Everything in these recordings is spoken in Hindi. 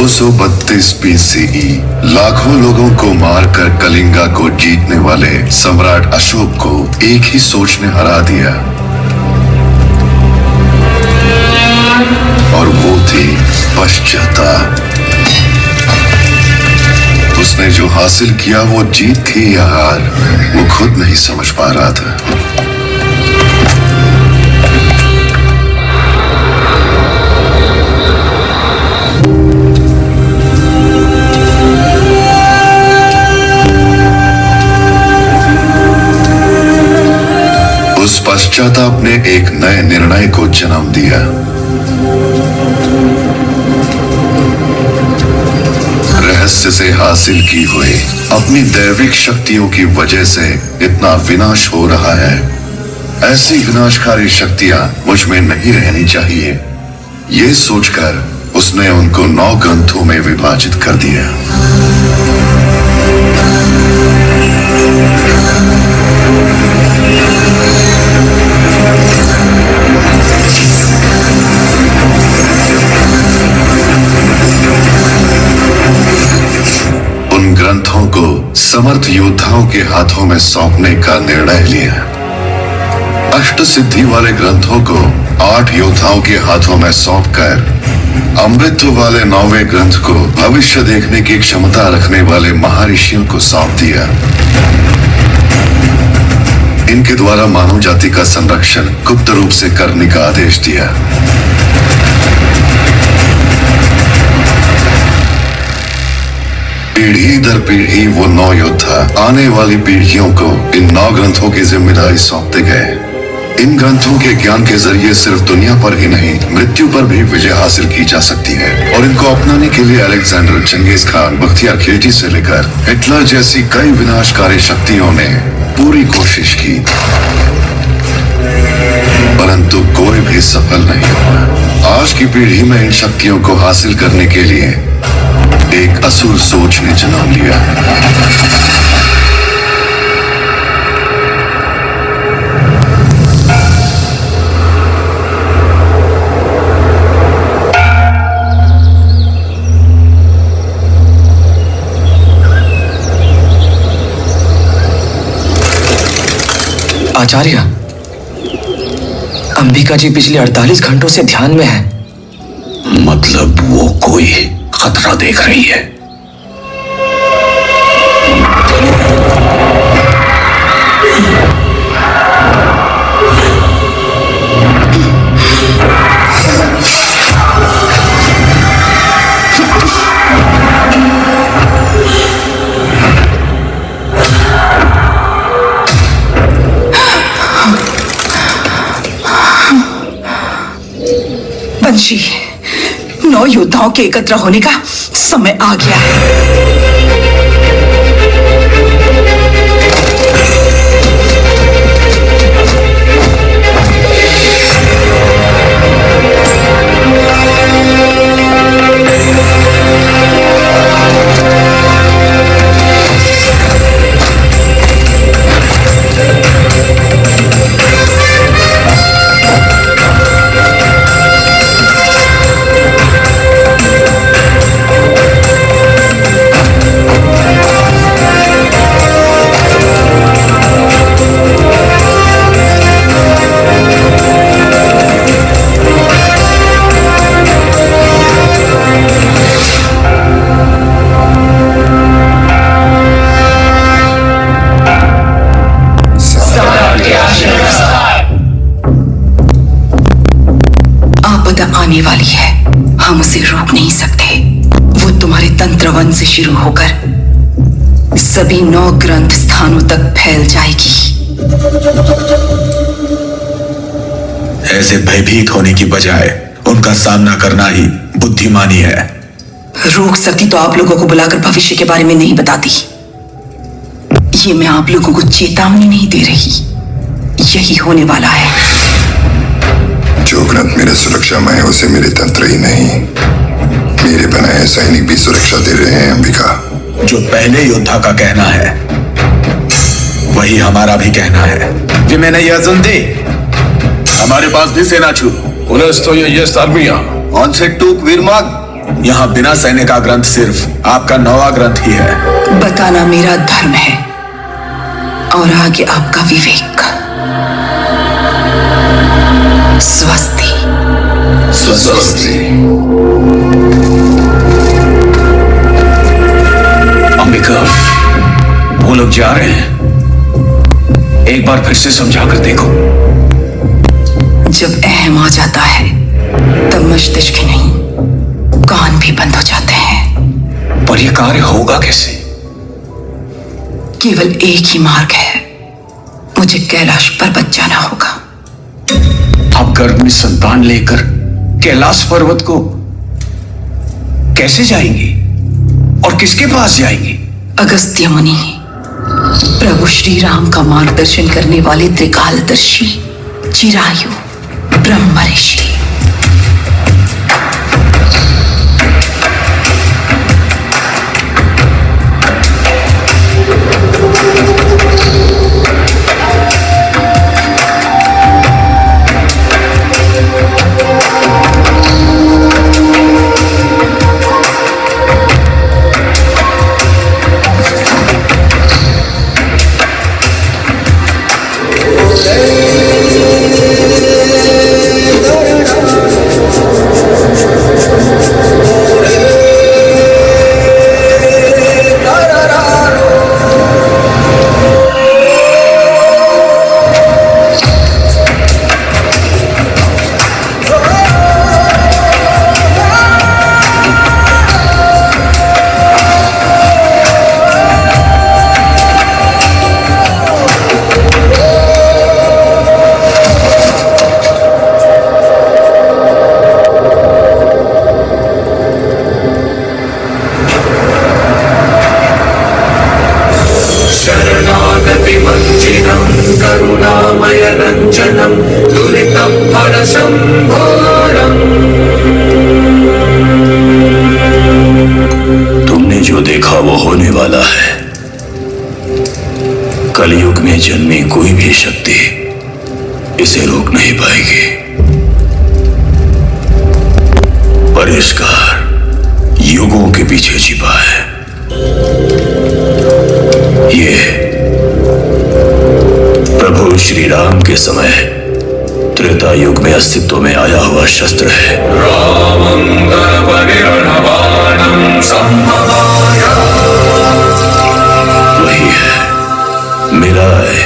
232 BCE लाखों लोगों को मारकर कलिंगा को जीतने वाले सम्राट अशोक को एक ही सोच ने हरा दिया और वो थी पश्चाताप। उसने जो हासिल किया वो जीत थी या हार, वो खुद नहीं समझ पा रहा था। उस पश्चाताप ने एक नए निर्णय को जन्म दिया। रहस्य से हासिल की हुई अपनी दैविक शक्तियों की वजह से इतना विनाश हो रहा है। ऐसी विनाशकारी शक्तियां मुझ में नहीं रहनी चाहिए। ये सोचकर उसने उनको 9 ग्रंथों में विभाजित कर दिया। उन ग्रंथों को समर्थ योद्धाओं के हाथों में सौंपने का निर्णय लिया। अष्ट सिद्धि वाले ग्रंथों को 8 योद्धाओं के हाथों में सौंपकर अमृत वाले 9वें ग्रंथ को भविष्य देखने की क्षमता रखने वाले महर्षियों को सौंप दिया। इनके द्वारा मानव जाति का संरक्षण गुप्त रूप से करने का आदेश दिया। पीढ़ी दर पीढ़ी वो 9 योद्धा आने वाली पीढ़ियों को इन 9 ग्रंथों की जिम्मेदारी सौंपते गए। इन ग्रंथों के ज्ञान के जरिए सिर्फ दुनिया पर ही नहीं, मृत्यु पर भी विजय हासिल की जा सकती है। और इनको अपनाने के लिए Alexander, Genghis Khan, Bakhtiyar Khilji से लेकर हिटलर जैसी कई विनाशकारी शक्तियों ने पूरी कोशिश की, परंतु कोई भी सफल नहीं हुआ। आज की पीढ़ी में इन शक्तियों को हासिल करने के लिए एक असुर सोच ने जन्म लिया। आचार्य, अंबिका जी पिछले 48 घंटों से ध्यान में है। मतलब वो कोई खतरा देख रही है। बंशी, 9 योद्धाओं के एकत्र होने का समय आ गया है। आने वाली है, हम उसे रोक नहीं सकते। वो तुम्हारे तंत्रवन से शुरू होकर सभी 9 ग्रंथ स्थानों तक फैल जाएगी। ऐसे भयभीत होने की बजाय उनका सामना करना ही बुद्धिमानी है। रोक सकती तो आप लोगों को बुलाकर भविष्य के बारे में नहीं बताती। ये मैं आप लोगों को चेतावनी नहीं दे रही, यही होने वाला है। जो ग्रंथ मेरे सुरक्षा में है उसे मेरे तंत्र ही नहीं, मेरे बनाए सैनिक भी सुरक्षा दे रहे हैं। अंबिका, जो पहले योद्धा का कहना है वही हमारा भी कहना है। Vimenai Yazunde. हमारे पास भी सेना छू Unestoje jest armia. On se tuk Virmag. यहाँ बिना सैन्य का ग्रंथ सिर्फ आपका 9वां ग्रंथ ही है। बताना मेरा धर्म है और आगे आपका विवेक। स्वस्ति। स्वस्ति। अंबिका, वो लोग जा रहे हैं। एक बार फिर से समझा कर देखो। जब अहम आ जाता है तब मस्तिष्क ही नहीं, कान भी बंद हो जाते हैं। पर यह कार्य होगा कैसे? केवल एक ही मार्ग है, मुझे कैलाश पर्वत जाना होगा। आप गर्भ में संतान लेकर कैलाश पर्वत को कैसे जाएंगी और किसके पास जाएंगी? अगस्त्य मुनि, प्रभु श्री राम का मार्गदर्शन करने वाले त्रिकालदर्शी चिरायु ब्रह्म ऋषि। तुमने जो देखा वो होने वाला है। कलयुग में जन्मी कोई भी शक्ति इसे रोक नहीं पाएगी। परिष्कार युगों के पीछे छिपा है। ये प्रभु श्री राम के समय त्रेता युग में अस्तित्व में आया हुआ शस्त्र है। वही है, मेरा है।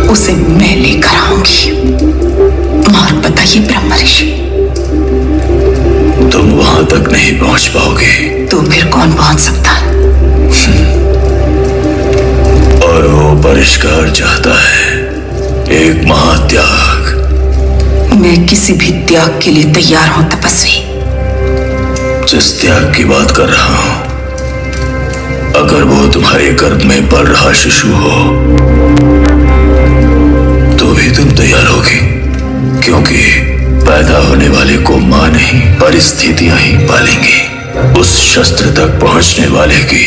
उसे मैं लेकर आऊंगी। मार्ग बताइए ब्रह्म ऋषि। तुम वहां तक नहीं पहुंच पाओगे। तो फिर कौन पहुंच सकता है? और वो परिष्कार चाहता है एक महात्याग। मैं किसी भी त्याग के लिए तैयार हूं तपस्वी। जिस त्याग की बात कर रहा हूं, अगर वो तुम्हारे गर्भ में पल रहा शिशु हो तो भी तुम तैयार होगी, क्योंकि पैदा होने वाले को मां नहीं परिस्थितियां ही पालेंगी। उस शस्त्र तक पहुंचने वाले की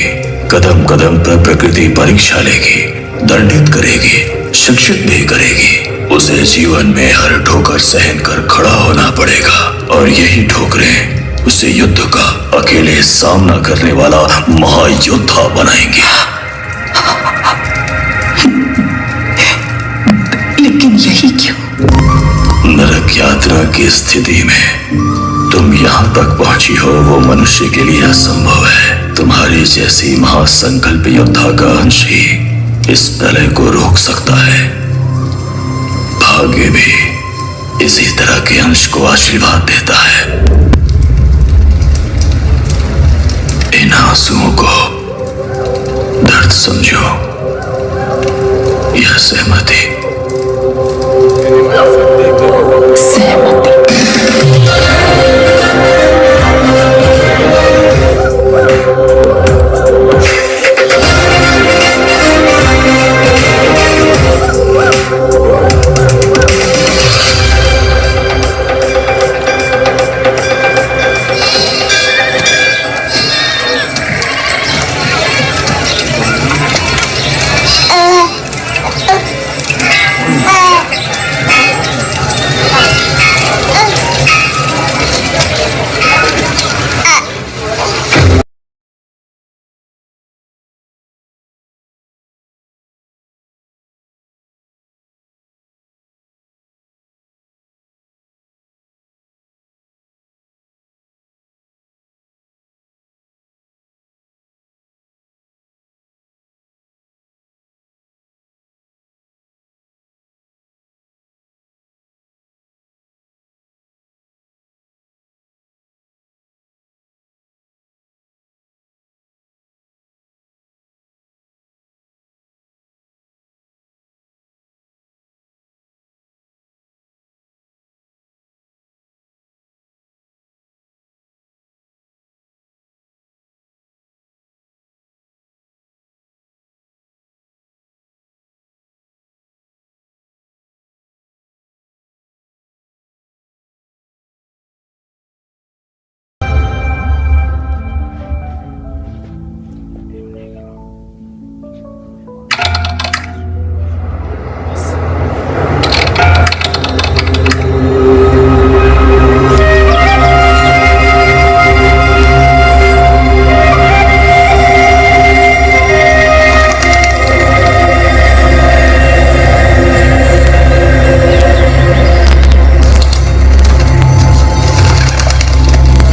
कदम कदम पर प्रकृति परीक्षा लेगी, दंडित करेगी, शिक्षित भी करेगी। उसे जीवन में हर ठोकर सहन कर खड़ा होना पड़ेगा, और यही ठोकरें उसे युद्ध का अकेले सामना करने वाला महायोद्धा बनाएंगे। लेकिन यही क्यों? नरक यात्रा की स्थिति में तुम यहाँ तक पहुंची हो वो मनुष्य के लिए असंभव है। तुम्हारी जैसी महासंकल्प योद्धा का अंश ही इस प्रलय को रोक सकता है। भाग्य भी इसी तरह के अंश को आशीर्वाद देता है। इन आंसुओं को दर्द समझो, यह सहमति।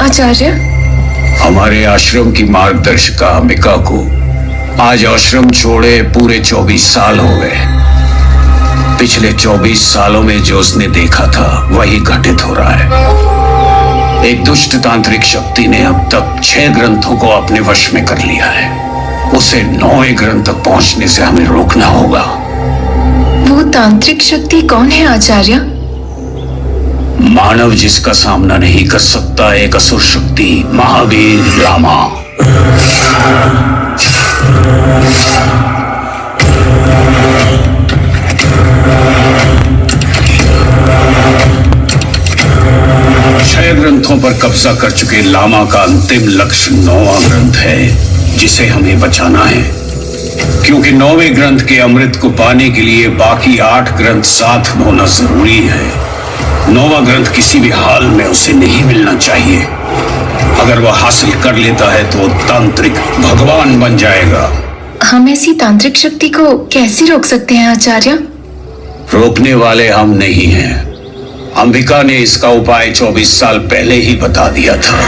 आचार्य? हमारे आश्रम की मार्गदर्शिका अम्बिका को आज आश्रम छोड़े पूरे 24 साल हो गए। पिछले 24 सालों में जो उसने देखा था वही घटित हो रहा है। एक दुष्ट तांत्रिक शक्ति ने अब तक 6 ग्रंथों को अपने वश में कर लिया है। उसे 9वें ग्रंथ तक पहुंचने से हमें रोकना होगा। वो तांत्रिक शक्ति कौन है आचार्य? मानव जिसका सामना नहीं कर सकता एक असुर शक्ति, महावीर लामा। छह ग्रंथों पर कब्जा कर चुके लामा का अंतिम लक्ष्य 9वां ग्रंथ है जिसे हमें बचाना है, क्योंकि 9वें ग्रंथ के अमृत को पाने के लिए बाकी 8 ग्रंथ साथ होना जरूरी है। 9वां ग्रंथ किसी भी हाल में उसे नहीं मिलना चाहिए। अगर वह हासिल कर लेता है तो तांत्रिक भगवान बन जाएगा। हम ऐसी तांत्रिक शक्ति को कैसे रोक सकते हैं आचार्य? रोकने वाले हम नहीं हैं। अंबिका ने इसका उपाय 24 साल पहले ही बता दिया था।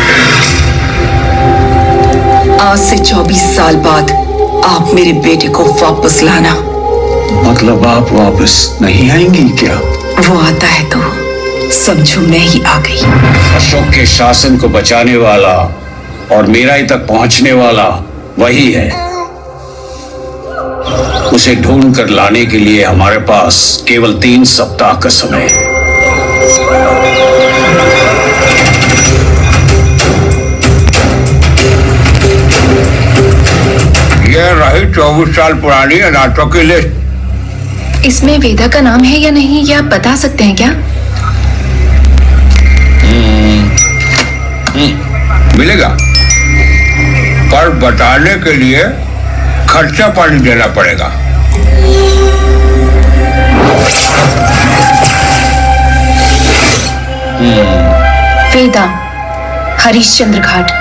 आज से 24 साल बाद आप मेरे बेटे को वापस लाना। मतलब आप वापस नहीं आएंगी क्या? वो आता है तो समझो मैं ही आ गई। अशोक के शासन को बचाने वाला और मेराई तक पहुंचने वाला वही है। उसे ढूंढ कर लाने के लिए हमारे पास केवल 3 सप्ताह का समय है। यह रही 24 साल पुरानी अनाथों की लिस्ट। इसमें वेदा का नाम है या नहीं ये आप बता सकते हैं क्या? मिलेगा, पर बताने के लिए खर्चा पानी देना पड़ेगा। वेदा, हरिश्चंद्र घाट।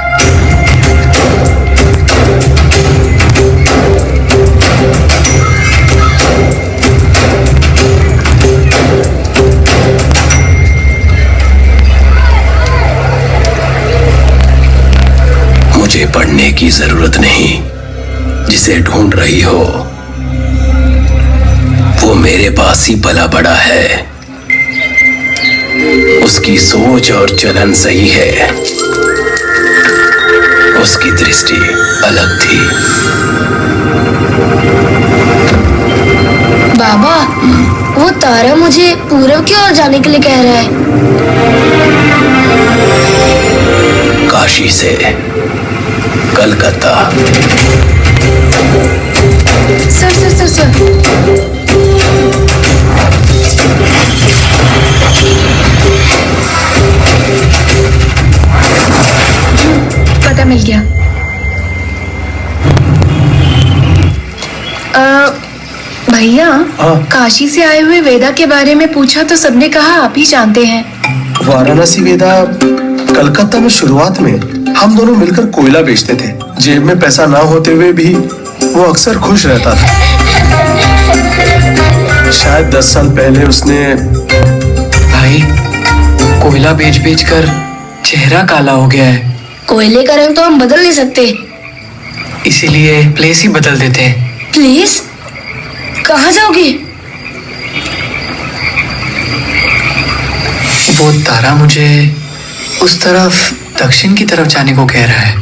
मुझे पढ़ने की जरूरत नहीं। जिसे ढूंढ रही हो वो मेरे पास ही पला बड़ा है। उसकी सोच और चलन सही है। उसकी दृष्टि अलग थी। बाबा, वो तारा मुझे पूरब की ओर जाने के लिए कह रहा है। काशी से Calcutta. Sir sir sir sir पता मिल गया। भैया, काशी से आए हुए वेदा के बारे में पूछा तो सबने कहा आप ही जानते हैं। वाराणसी वेदा कलकत्ता में शुरुआत में हम दोनों मिलकर कोयला बेचते थे। जेब में पैसा ना होते हुए भी वो अक्सर खुश रहता था। शायद 10 साल पहले उसने भाई, कोयला बेच बेच कर चेहरा काला हो गया है। कोयले का रंग तो हम बदल नहीं सकते। इसीलिए प्लेस ही बदल देते हैं। प्लीज, कहाँ जाओगे? वो तारा मुझे उस तरफ दक्षिण की तरफ जाने को कह रहा है।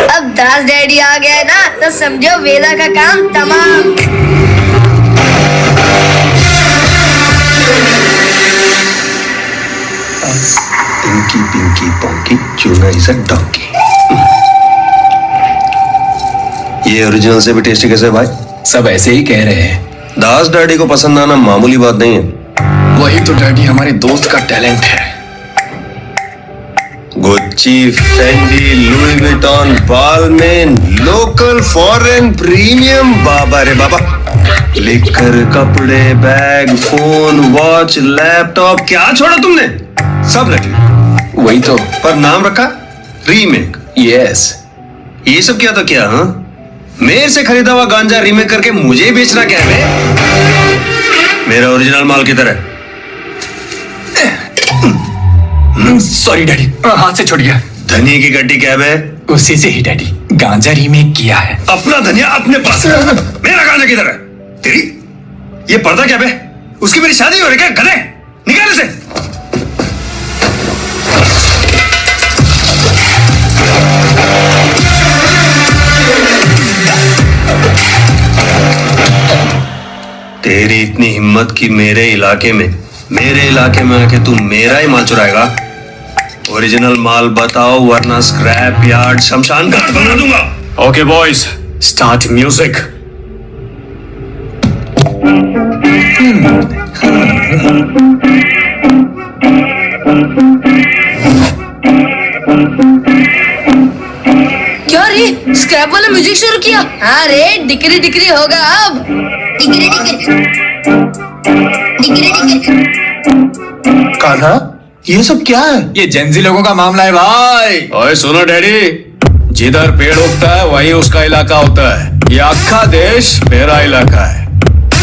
अब दास डैडी आ गया है ना, तो समझो वेदा का काम तमाम। पिंकी पिंकी पोंकी चूना इज अ डॉगी। ये ओरिजिनल से भी टेस्टी कैसे भाई? सब ऐसे ही कह रहे हैं। दास डैडी को पसंद आना मामूली बात नहीं है। वही तो डैडी हमारे दोस्त का टैलेंट है। Gucci, Fendi, Louis Vuitton, Balmain, local, foreign, premium, बाबा रे बाबा। लिकर, कपड़े, बैग, फोन, वॉच, लैपटॉप, क्या छोड़ा तुमने? सब रखे। वही तो। पर नाम रखा रीमेक। यस। ये सब क्या तो क्या? हाँ, मेरे से खरीदा हुआ गांजा रीमेक करके मुझे ही बेचना क्या है बे? मेरा ओरिजिनल माल किधर है? सॉरी डैडी, हाथ से छूट गया। धनिया की गड्डी क्या है? उसी से ही डैडी, गांजा रीमेक किया है। अपना धनिया अपने पास, मेरा गांजा किधर है? तेरी ये पर्दा क्या बे? उसकी मेरी शादी हो रही क्या? गधे, निकाल इसे। तेरी इतनी हिम्मत कि मेरे इलाके में आके तू मेरा ही माल चुराएगा? ओरिजिनल माल बताओ वरना स्क्रैप यार्ड शमशान घाट बना दूंगा। Okay boys, start music. क्या रे, स्क्रैप वाला म्यूजिक शुरू किया? हाँ रे, डिकरी डिकरी होगा अब। Decree decree decree decree. Kanha, ये सब क्या है? ये जेंजी लोगों का मामला है भाई। ओए सुनो डैडी, जिधर पेड़ उगता है वही उसका इलाका होता है। ये अक्खा देश मेरा इलाका है।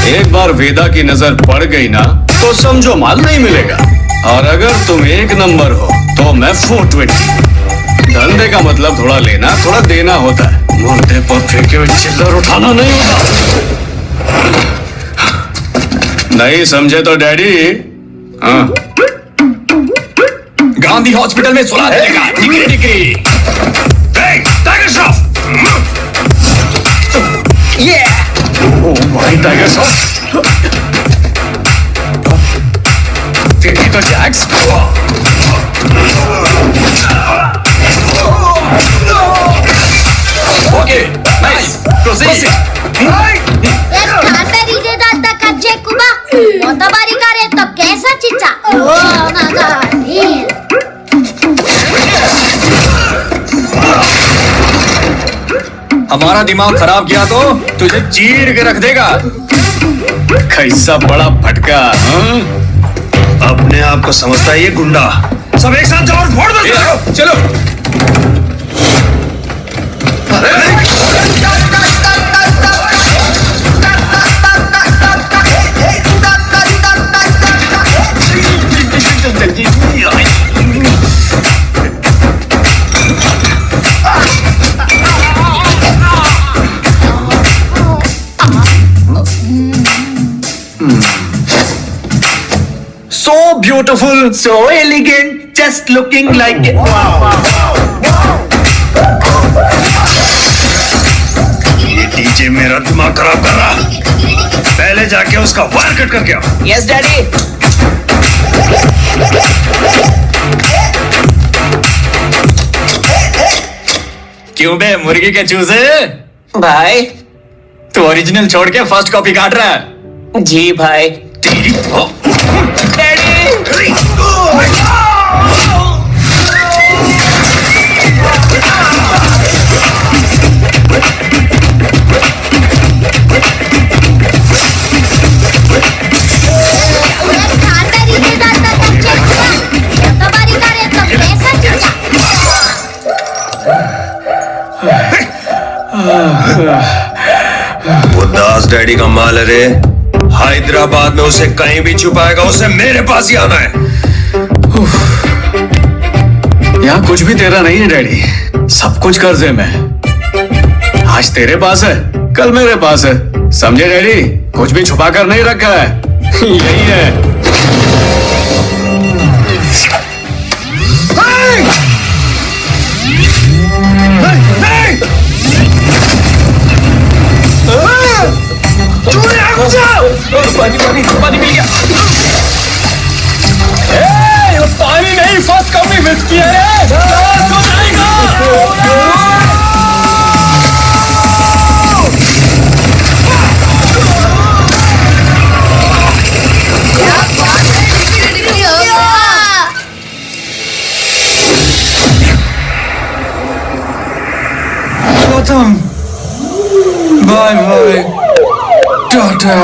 एक बार वेदा की नजर पड़ गई ना तो समझो माल नहीं मिलेगा। और अगर तुम एक नंबर हो तो मैं 420। धंधे का मतलब थोड़ा लेना थोड़ा देना होता है। मुर्दे पर फेंके हुए चिल्लर उठाना नहीं होता। नहीं समझे तो डैडी, हाँ, गांधी हॉस्पिटल में सुला देगा। Degree degree. Tiger Shroff. Oh my tiger Shroff. तेरी तो जैक्स। Okay, nice, proceed. तो कैसा चिचा? हमारा दिमाग खराब किया तो तुझे चीर के रख देगा। कैसा बड़ा फटका, हाँ? अपने आप को समझता है ये गुंडा। सब एक साथ जाओ और फोड़ दो। चलो। So beautiful, so elegant, just looking like it. ये डीजे मेरा दिमाग खराब कर रहा। पहले जाके उसका वायर कट करके आओ। Yes daddy. क्यों बे मुर्गी के चूजे? भाई, तू ओरिजिनल छोड़ के फर्स्ट कॉपी काट रहा है? जी भाई। तेरी तो वो दास डैडी का माल है रे। हैदराबाद में उसे कहीं भी छुपाएगा, उसे मेरे पास ही आना है। यहाँ कुछ भी तेरा नहीं है डैडी, सब कुछ कर्जे में। आज तेरे पास है, कल मेरे पास है। समझे डैडी? कुछ भी छुपा कर नहीं रखा है। यही है। पानी पानी पानी मिल गया। पानी नहीं, फर्स्ट कॉपी मिस किया है। तो जाएगा। Gautam, bye bye tata.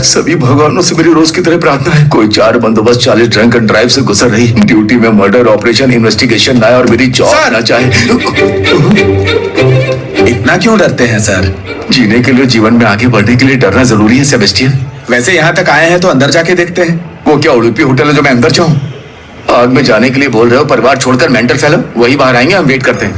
सभी भगवानों से मेरी रोज की तरह प्रार्थना है। कोई 4 बंदोबस्त 40 ड्रंक एंड ड्राइव से गुजर रही ड्यूटी में मर्डर ऑपरेशन इन्वेस्टिगेशन ना आए और मेरी जॉब ना चाहे। इतना क्यों डरते हैं सर? जीने के लिए, जीवन में आगे बढ़ने के लिए डरना जरूरी है सेबेस्टियन। वैसे यहाँ तक आए हैं तो अंदर जाके देखते हैं। वो क्या उड़ूपी होटल है जो मैं अंदर जाऊं? आग में जाने के लिए बोल रहे हो? परिवार छोड़कर मेंटल फेलो, वही बाहर आएंगे, हम वेट करते हैं।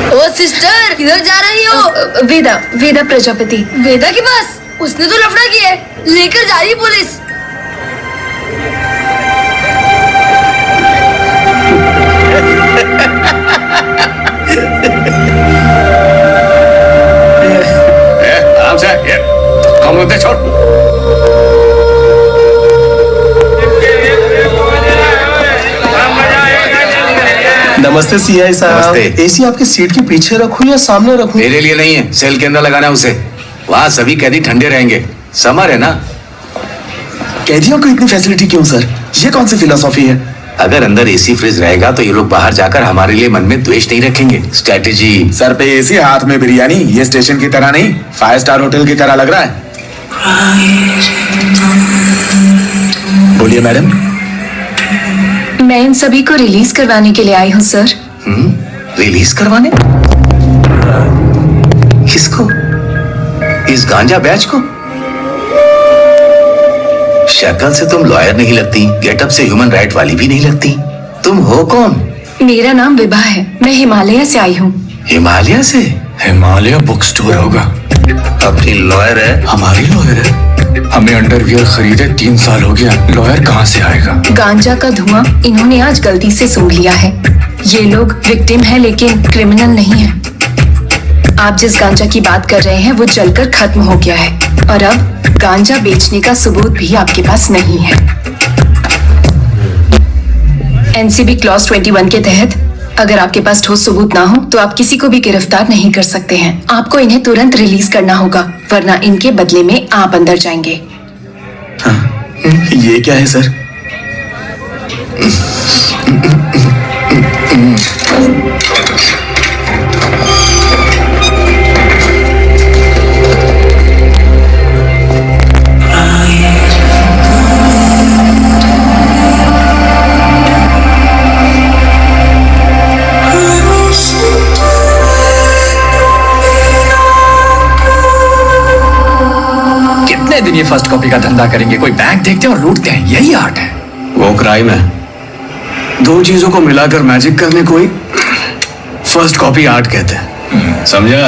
ओ सिस्टर, किधर जा रही हो? वेदा, वेदा प्रजापति। वेदा के पास? उसने तो लफड़ा किया है, लेकर जा रही पुलिस। आराम से, कम होते छोड़। नमस्ते सीआई साहब। नमस्ते। एसी आपकी सीट के पीछे रखूं या सामने रखूं? मेरे लिए नहीं है, सेल के अंदर लगाना है उसे। वहाँ सभी कैदी ठंडे रहेंगे, समर है ना। कैदियों को इतनी फैसिलिटी क्यों सर? ये कौन सी फिलोसॉफी है? अगर अंदर एसी फ्रिज रहेगा तो ये लोग बाहर जाकर हमारे लिए मन में द्वेष नहीं रखेंगे। स्ट्रेटेजी। सर पे एसी, हाथ में बिरयानी। ये स्टेशन की तरह नहीं, 5 स्टार होटल की तरह लग रहा है। बोलिए मैडम। मैं इन सभी को रिलीज करवाने के लिए आई हूँ सर। रिलीज करवाने? किसको? इस गांजा बैच को? शक्ल से तुम लॉयर नहीं लगती, गेटअप से ह्यूमन राइट वाली भी नहीं लगती। तुम हो कौन? मेरा नाम विभा है, मैं हिमालय से आई हूँ। हिमालय से? हिमालय बुक स्टोर होगा। अपनी लॉयर है? हमारी लॉयर है। हमें अंडरवियर खरीदे 3 साल हो गया, लॉयर कहाँ से आएगा? गांजा का धुआं इन्होंने आज गलती से सूंघ लिया है। ये लोग विक्टिम है लेकिन क्रिमिनल नहीं है। आप जिस गांजा की बात कर रहे हैं वो जलकर खत्म हो गया है और अब गांजा बेचने का सबूत भी आपके पास नहीं है। एनसीबी क्लॉज 21 के तहत अगर आपके पास ठोस सबूत ना हो तो आप किसी को भी गिरफ्तार नहीं कर सकते हैं। आपको इन्हें तुरंत रिलीज करना होगा, वरना इनके बदले में आप अंदर जाएंगे। ये क्या है सर? कितने दिन ये फर्स्ट कॉपी का धंधा करेंगे? कोई बैंक देखते हैं और लूटते हैं, यही आर्ट है। वो क्राइम है। 2 चीजों को मिलाकर मैजिक करने को ही फर्स्ट कॉपी आर्ट कहते हैं, समझा?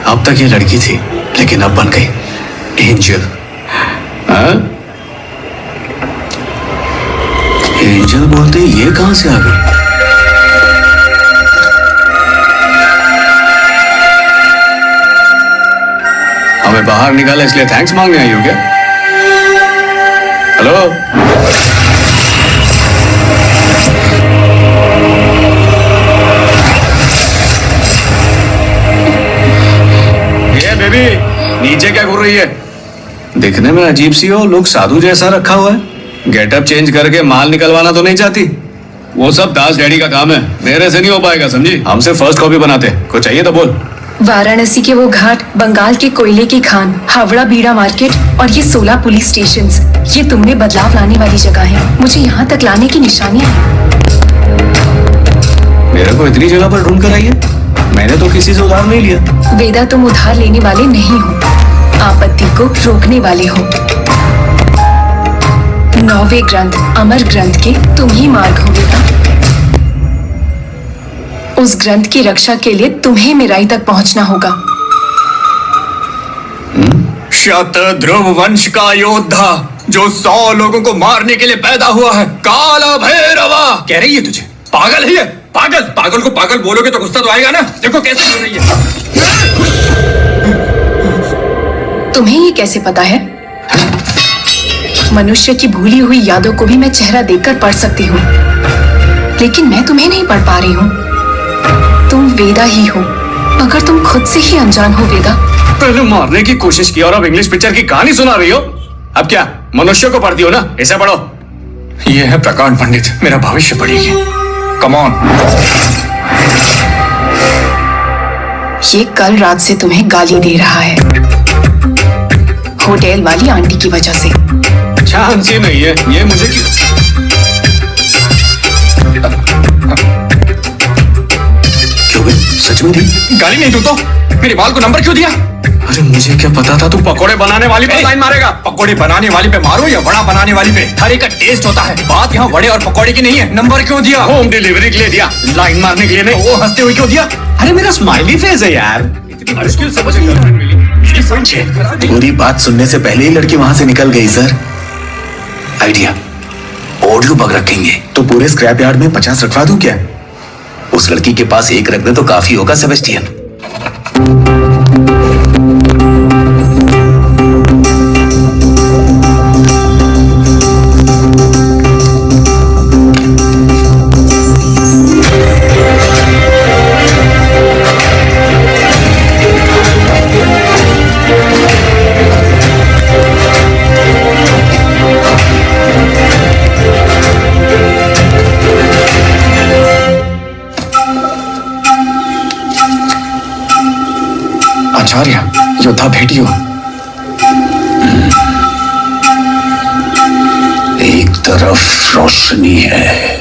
अब तक ये लड़की थी लेकिन अब बन गई एंजल। हाँ? एंजल बोलते ये कहां से आ गई? हमें बाहर निकाला इसलिए थैंक्स मांगने आई हो क्या? हेलो? ये बेबी, नीचे क्या घूर रही है? दिखने में अजीब सी हो, लोग साधु जैसा रखा हुआ है। गेटअप चेंज करके माल निकलवाना तो नहीं चाहती? वो सब दास डैडी का काम है, मेरे से नहीं हो पाएगा, समझी? हमसे फर्स्ट कॉपी बनाते, कुछ चाहिए तो बोल। वाराणसी के वो घाट, बंगाल के कोयले की खान, हावड़ा बीड़ा मार्केट और ये 16 पुलिस स्टेशंस, ये तुमने बदलाव लाने वाली जगह है। मुझे यहाँ तक लाने की निशानियां हैं। मेरे को इतनी जगह पर ढूंढ कर आई है? मैंने तो किसी से उधार नहीं लिया। वेदा, तुम उधार लेने वाले नहीं हो, आपत्ति को रोकने वाले हो। 9वें ग्रंथ, अमर ग्रंथ के तुम ही मार्ग हो वेदा। उस ग्रंथ की रक्षा के लिए तुम्हें मेराई तक पहुंचना होगा। शतध्रुव वंश का योद्धा जो 100 लोगों को मारने के लिए पैदा हुआ है, काला भैरवा। कह रही है तुझे पागल है ये? पागल? पागल को पागल बोलोगे तो गुस्सा तो आएगा ना। देखो कैसे बोल रही है। तुम्हें ये कैसे पता है? मनुष्य की भूली हुई यादों को भी मैं चेहरा देखकर पढ़ सकती हूँ, लेकिन मैं तुम्हें नहीं पढ़ पा रही हूँ। तुम वेदा ही हो, मगर तुम खुद से ही अनजान हो वेदा। पहले मारने की कोशिश की और अब इंग्लिश पिक्चर की कहानी सुना रही हो। अब क्या मनुष्य को पढ़ती हो ना? इसे पढ़ो। ये है प्रकांड पंडित, मेरा भविष्य पढ़ेगी। Come on. ये कल रात से तुम्हें गाली दे रहा है, होटल वाली आंटी की वजह से। चांस ही नहीं है, ये मुझे क्यों बे? सच में दी? गाली नहीं, तू तो मेरे बाल को नंबर क्यों दिया? अरे मुझे क्या पता था तू पकोड़े बनाने वाली पे लाइन मारेगा। पकोड़े बनाने वाली पे मारो या वड़ा बनाने वाली पे, हर एक का टेस्ट होता है। बात यहाँ वड़े और पकोड़े की नहीं है। नंबर क्यों दिया? होम डिलीवरी के लिए दिया, लाइन मारने के लिए नहीं। वो हंसते हुए क्यों दिया? अरे मेरा स्माइली फेस है यार। मुश्किल समझ पूरी बात सुनने से पहले ही लड़की वहां से निकल गई सर। आइडिया, ऑडियो बग रखेंगे तो पूरे स्क्रैप यार्ड में 50 रखवा दूं क्या? उस लड़की के पास एक रख दे तो काफी होगा सेबेस्टियन। आचार्य, योद्धा भेटियो। एक तरफ रोशनी है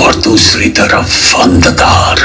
और दूसरी तरफ अंधकार।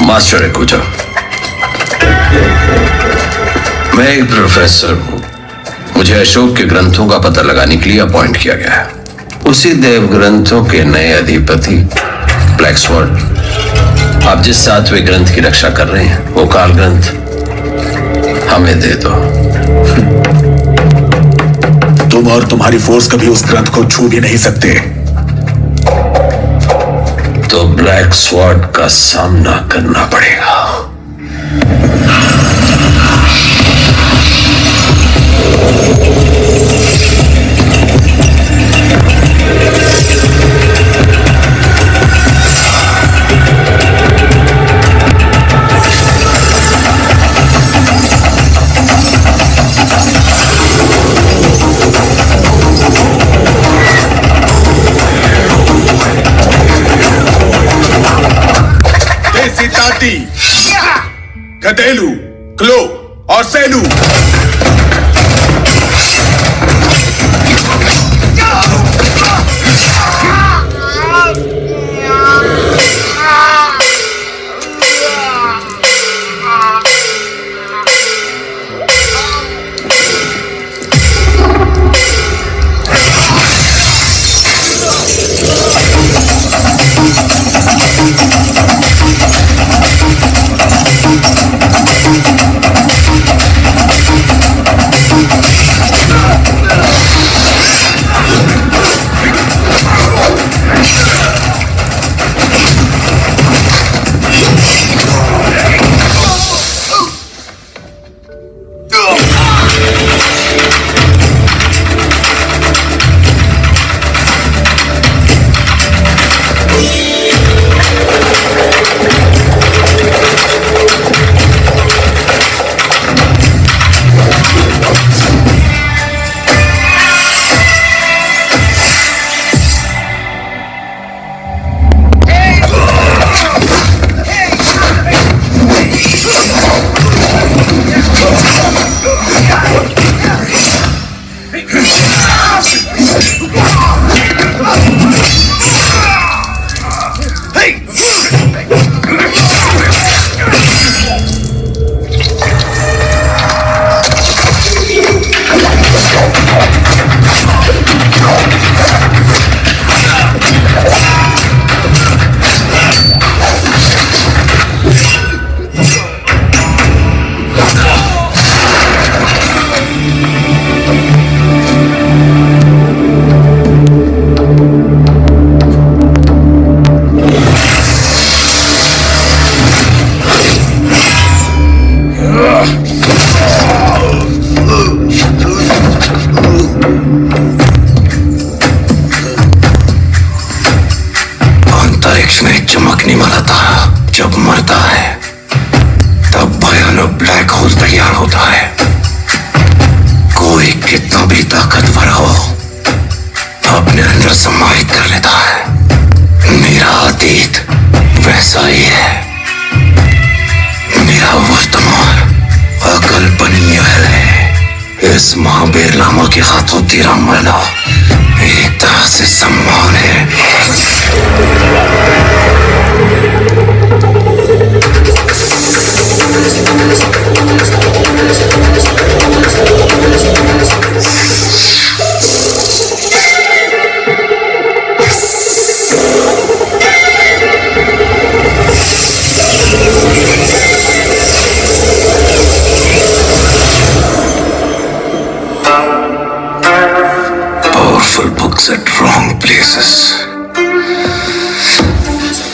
मास्टर एकुजा, मैं एक प्रोफेसर हूं। मुझे अशोक के ग्रंथों का पता लगाने के लिए अपॉइंट किया गया है। उसी देव ग्रंथों के नए अधिपति ब्लैक स्वॉर्ड, आप जिस 7वें ग्रंथ की रक्षा कर रहे हैं वो काल ग्रंथ हमें दे दो। तुम और तुम्हारी फोर्स कभी उस ग्रंथ को छू भी नहीं सकते। तो ब्लैक स्वॉर्ड का सामना करना पड़ेगा। गदेलू, क्लो और सेलू। अंतरिक्ष में चमकने वाला तारा जब मरता है तब भयानक ब्लैक होल तैयार होता है। कोई कितना भी ताकतवर हो अपने अंदर समाहित कर लेता है। मेरा अतीत वैसा ही है, मेरा वर्तमान अकल्पनीय है। इस महावीर लामा के हाथों तेरा मरना एक तरह से सम्मान है। Powerful books at wrong places.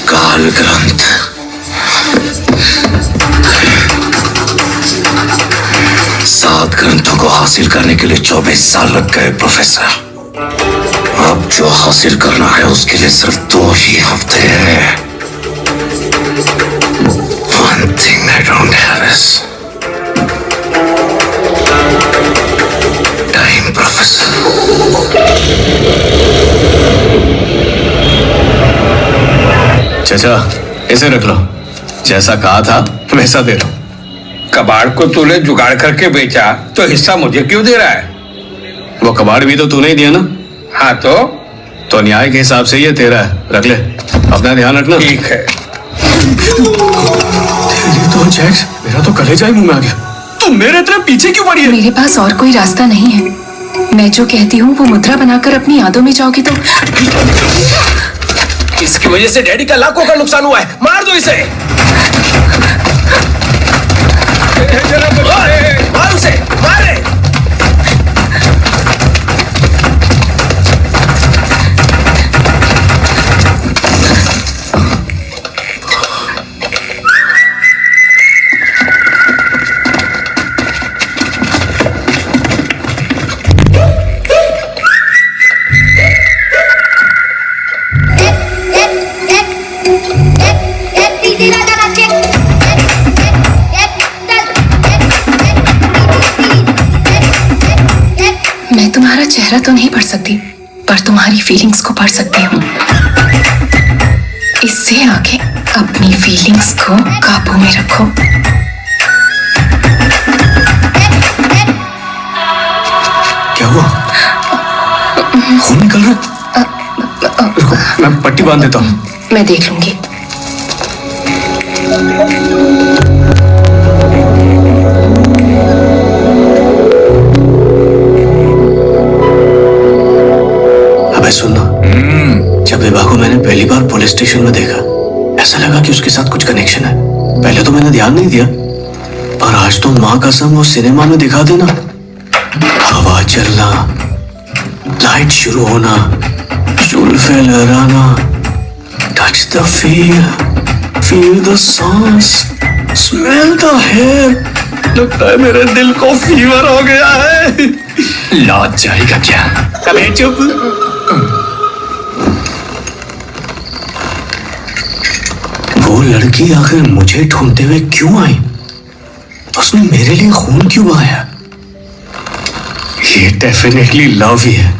काल ग्रंथ। सात ग्रंथों को हासिल करने के लिए 24 साल लग गए प्रोफेसर। अब जो हासिल करना है उसके लिए सिर्फ 2 ही हफ्ते हैं। One thing I don't have is time, professor. चाचा इसे रख लो, जैसा कहा था वैसा दे दो। कबाड़ को तूने जुगाड़ करके बेचा तो हिस्सा मुझे क्यों दे रहा है? वो कबाड़ भी तो तूने ही दिया ना। हाँ तो न्याय के हिसाब से ये तेरा है, रख ले, अपना ध्यान रखना। ठीक है। तेरी तो जैक्स, मेरा तो कलेजा ही मुंह में आ गया। तू मेरे तरफ पीछे क्यों पड़ी है? मेरे पास और कोई रास्ता नहीं है। मैं जो कहती हूँ वो मुद्रा बनाकर अपनी यादों में जाओगी तो इसकी वजह से डैडी का लाखों का नुकसान हुआ है। मार दो इसे। मार उसे, मारे। मैं तुम्हारा चेहरा तो नहीं पढ़ सकती, पर तुम्हारी फीलिंग्स को पढ़ सकती हूँ। इससे आगे अपनी फीलिंग्स को काबू में रखो। क्या हुआ? खून निकल रहा? रुको, मैं पट्टी बांध देता हूँ। मैं देख लूंगी। अबे सुनना, जब विभा को मैंने पहली बार पुलिस स्टेशन में देखा, ऐसा लगा कि उसके साथ कुछ कनेक्शन है। पहले तो मैंने ध्यान नहीं दिया, पर आज तो माँ कसम वो सिनेमा में दिखा देना, हवा चलना, लाइट शुरू होना, जुल्फे लहराना, टच द फील द सांस, स्मेल द हेयर। लगता है मेरे दिल को फीवर हो गया है। लौट जाएगा क्या? अबे चुप। वो लड़की आखिर मुझे ढूंढते हुए क्यों आई? उसने मेरे लिए खून क्यों बहाया? ये डेफिनेटली लव ही है।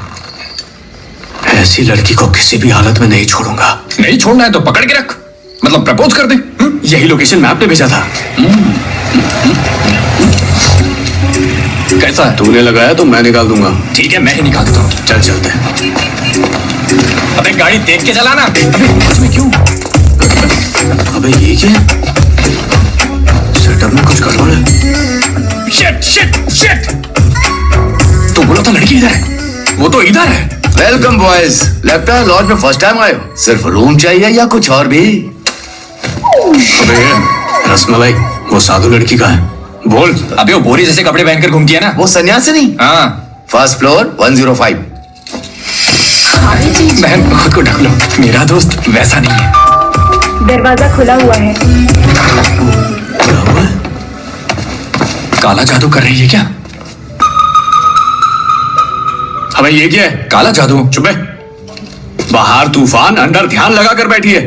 ऐसी लड़की को किसी भी हालत में नहीं छोड़ूंगा। नहीं छोड़ना है तो पकड़ के रख, मतलब प्रपोज कर दे। यही लोकेशन मैप ने भेजा था। कैसा है? तूने लगाया तो मैं निकाल दूंगा। ठीक है, मैं ही निकाल देता हूँ। चल चलते हैं। अबे गाड़ी देख के चलाना। अबे इसमें क्यों? अबे ये क्या? सेटअप में कुछ गड़बड़ है। Shit shit shit. तो बोला था लड़की इधर है, वो तो इधर है। वेलकम बॉयज, लगता है लॉज में फर्स्ट टाइम आए हो। सिर्फ रूम चाहिए या कुछ और भी? अबे रसमलाई, वो साधु लड़की का है। बोल। अबे वो बोरी जैसे कपड़े पहनकर घूमती है ना, वो सन्यासी नहीं? हाँ। First floor 105। बहन खुद को ढक लो, मेरा दोस्त वैसा नहीं है। दरवाजा खुला हुआ है। क्या हुआ है? काला जादू कर रही है क्या? हमें ये क्या है? काला जादू। चुप है। बाहर तूफान, अंदर ध्यान लगा कर बैठी है।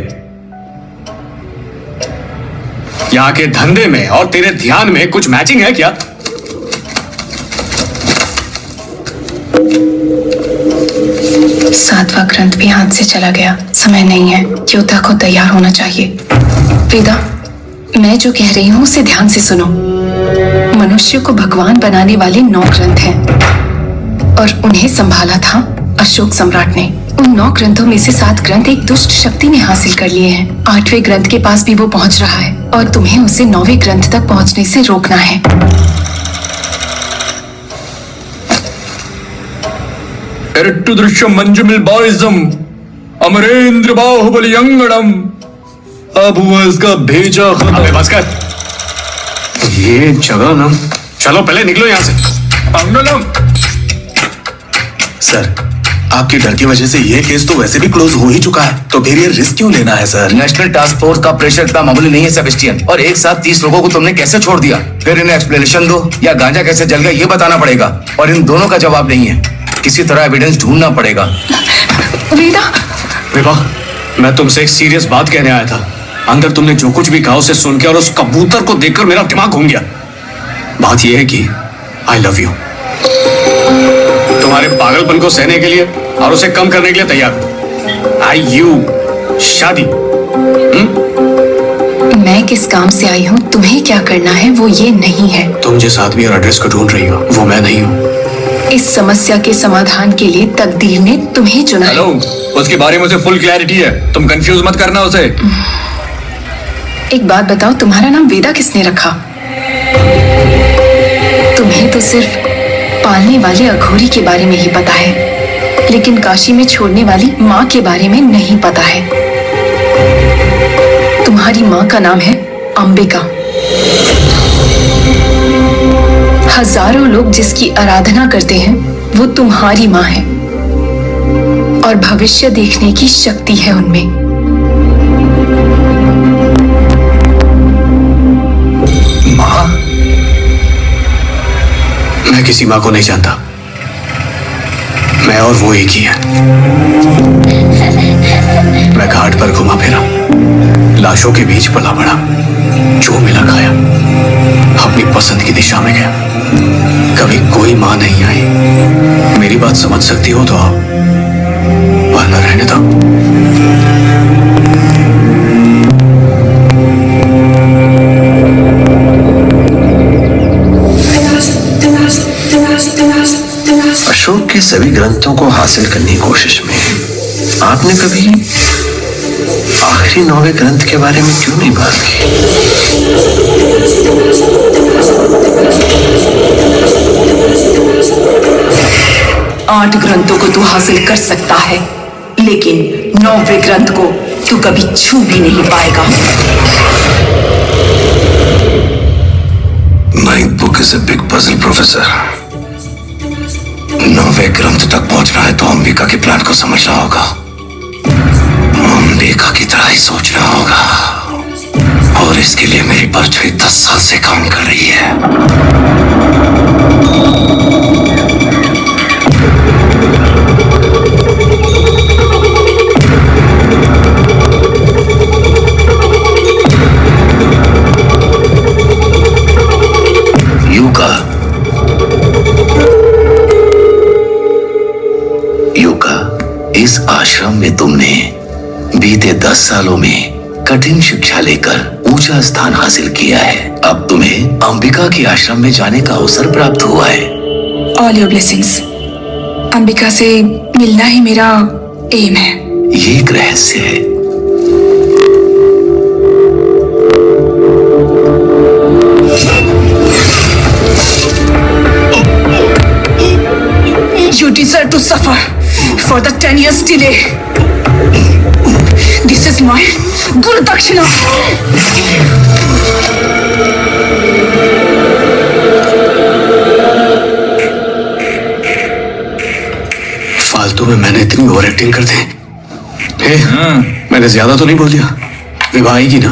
यहाँ के धंधे में और तेरे ध्यान में कुछ मैचिंग है क्या? सातवां ग्रंथ भी हाथ से चला गया। समय नहीं है, योद्धा को तैयार होना चाहिए। वेदा, मैं जो कह रही हूँ उसे ध्यान से सुनो। मनुष्य को भगवान बनाने वाले 9 ग्रंथ हैं और उन्हें संभाला था अशोक सम्राट ने। उन 9 ग्रंथों में से 7 ग्रंथ एक दुष्ट शक्ति ने हासिल कर लिए हैं। 8वें ग्रंथ के पास भी वो पहुंच रहा है और तुम्हें उसे 9वें ग्रंथ तक पहुंचने से रोकना है। इरट्टु दृश्यम मंजुमिल बॉयजम अमरेंद्र बाहुबली अंगड़म। अब हुआ इसका भेजा। अबे बस कर। ये जगह ना, चलो पहले निकलो यहाँ से। अंगड़म। सर, आपके डर की वजह से ये केस तो वैसे भी क्लोज हो ही चुका है, तो फिर ये रिस्क क्यों लेना है सर? नेशनल टास्क फोर्स का प्रेशर इतना मामूली नहीं है सेबेस्टियन। और एक साथ 30 लोगों को तुमने कैसे छोड़ दिया? फिर इन्हें एक्सप्लेनेशन दो या गांजा कैसे जल गया ये बताना पड़ेगा। और इन दोनों का जवाब नहीं है, किसी तरह एविडेंस ढूंढना पड़ेगा। वेदा, विभा, मैं तुमसे एक सीरियस बात कहने आया था। अंदर तुमने जो कुछ भी कहा उसे सुन के और उस कबूतर को देखकर मेरा दिमाग घूम गया। बात यह है कि आई लव यू। तुम्हारे पागलपन को सहने के लिए और उसे कम करने के लिए तैयार। आई यू शादी। मैं किस काम से आई हूँ, तुम्हें क्या करना है वो ये नहीं है। तुम जिस आदमी और एड्रेस को ढूंढ रही हो वो मैं नहीं हूँ। इस समस्या के समाधान के लिए तकदीर ने तुम्हें चुना है। हेलो, उसके बारे में उसे फुल क्लैरिटी है, तुम कंफ्यूज मत करना उसे। एक बात बताओ, तुम्हारा नाम वेदा किसने रखा? तुम्हें तो सिर्फ पालने वाले अघोरी के बारे में ही पता है, लेकिन काशी में छोड़ने वाली माँ के बारे में नहीं पता है। तुम्हारी माँ का नाम है अंबिका। हजारों लोग जिसकी आराधना करते हैं वो तुम्हारी माँ है और भविष्य देखने की शक्ति है उनमें। माँ? मैं किसी माँ को नहीं जानता। मैं और वो एक ही है। मैं घाट पर घुमा फिरा, लाशों के बीच पला बढ़ा, जो मिला खाया, अपनी पसंद की दिशा में गया। कभी कोई माँ नहीं आई। मेरी बात समझ सकती हो तो आओ, वरना रहने दो। अशोक के सभी ग्रंथों को हासिल करने की कोशिश में आपने कभी आखिरी 9वें ग्रंथ के बारे में क्यों नहीं बात की? 8 ग्रंथों को तू हासिल कर सकता है, लेकिन 9वें ग्रंथ को तू कभी छू भी नहीं पाएगा। Ninth book is a big puzzle, professor. 9वें ग्रंथ तक पहुंचना है तो अंबिका के प्लान को समझना होगा, अंबिका की तरह ही सोचना होगा। और इसके लिए मेरी परछाई 10 साल से काम कर रही है। इस आश्रम में तुमने बीते 10 सालों में कठिन शिक्षा लेकर ऊंचा स्थान हासिल किया है। अब तुम्हें अंबिका के आश्रम में जाने का अवसर प्राप्त हुआ है। All your blessings. अंबिका से मिलना ही मेरा एम है। ये एक रहस्य है। You deserve to suffer for the 10 years delay. This is my Guru Dakshina. फालतू में मैंने इतनी ओवर एक्टिंग कर दी। मैंने ज्यादा तो नहीं बोल दिया? विभा आएगी ना?